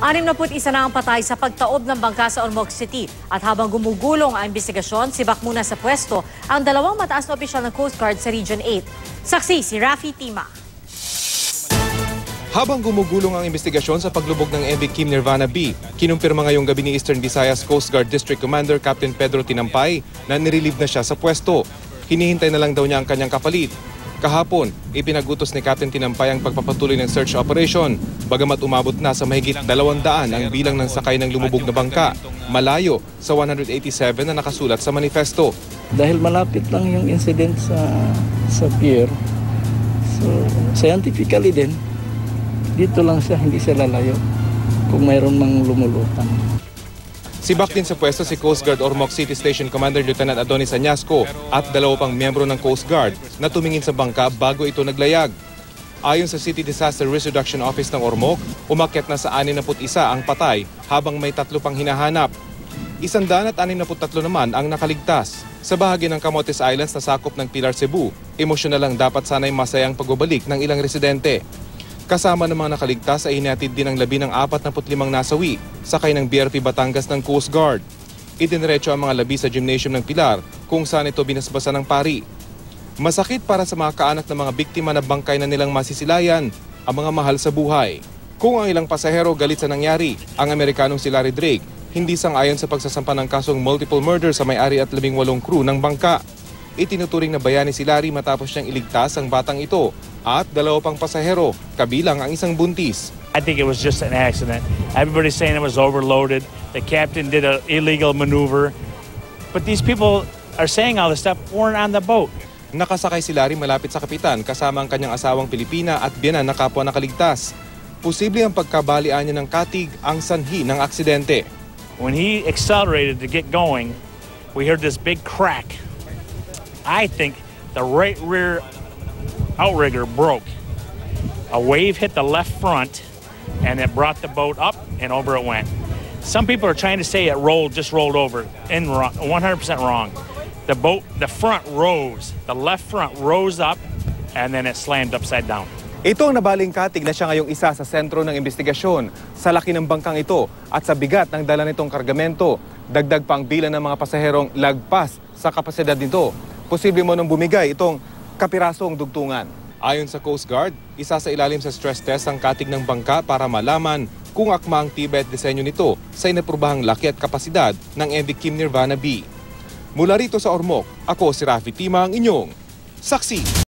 61 na ang patay sa pagtaob ng bangka sa Ormoc City. At habang gumugulong ang investigasyon, sibak muna sa pwesto ang dalawang mataas na opisyal ng Coast Guard sa Region 8. Saksi si Rafi Tima. Habang gumugulong ang investigasyon sa paglubog ng MV Kim Nirvana B, kinumpirma ngayong gabi ni Eastern Visayas Coast Guard District Commander Captain Pedro Tinampay na nirelieve na siya sa pwesto. Hinihintay na lang daw niya ang kanyang kapalit. Kahapon, ipinag-utos ni Captain Tinampay ang pagpapatuloy ng search operation, bagamat umabot na sa mahigit 200 ang bilang ng sakay ng lumubog na bangka, malayo sa 187 na nakasulat sa manifesto. Dahil malapit lang yung incident sa pier, so scientifically din, dito lang siya, hindi siya lalayo kung mayroon mang lumulutang. Sibak din sa pwesto si Coast Guard Ormoc City Station Commander Lieutenant Adonis Añasco at 2 pang miyembro ng Coast Guard na tumingin sa bangka bago ito naglayag. Ayon sa City Disaster Risk Reduction Office ng Ormoc, umakyat na sa 61 ang patay habang may 3 pang hinahanap. 163 naman ang nakaligtas. Sa bahagi ng Camotes Islands na sakop ng Pilar, Cebu, emosyonal lang dapat sana'y masayang pagbabalik ng ilang residente. Kasama ng mga nakaligtas ay hinatid din ang 45 nasawi sakay ng BRP Batangas ng Coast Guard. Idiniretso ang mga labi sa gymnasium ng Pilar kung saan ito binasbasan ng pari. Masakit para sa mga kaanak ng mga biktima na bangkay na nilang masisilayan ang mga mahal sa buhay. Kung ang ilang pasahero galit sa nangyari, ang Amerikanong si Larry Drake hindi sang-ayon sa pagsasampa ng kasong multiple murder sa may-ari at 18 crew ng bangka. Itinuturing na bayani si Larry matapos niyang iligtas ang batang ito at 2 pang pasahero, kabilang ang isang buntis. I think it was just an accident. Everybody's saying it was overloaded. The captain did an illegal maneuver. But these people are saying all this stuff weren't on the boat. Nakasakay si Larry malapit sa kapitan kasama ang kanyang asawang Pilipina at biyanan na kapwa nakaligtas. Posible ang pagkabalian niya ng katig ang sanhi ng aksidente. When he accelerated to get going, we heard this big crack. I think the right rear outrigger broke. A wave hit the left front and it brought the boat up and over it went. Some people are trying to say it just rolled over. 100% wrong. The front rose. The left front rose up and then it slammed upside down. Ito ang nabaling katig na siya ngayong isa sa sentro ng investigasyon. Sa laki ng bangkang ito at sa bigat ng dala nitong kargamento, dagdag pang bilang ng mga pasaherong lagpas sa kapasidad nito. Posible mo nang bumigay itong kapirasong dugtungan. Ayon sa Coast Guard, isa sa ilalim sa stress test ang katig ng bangka para malaman kung akma ang tibay at disenyo nito sa inaprubahang laki at kapasidad ng MV Kim Nirvana B. Mula rito sa Ormoc, ako si Rafi Tima, ang inyong saksi.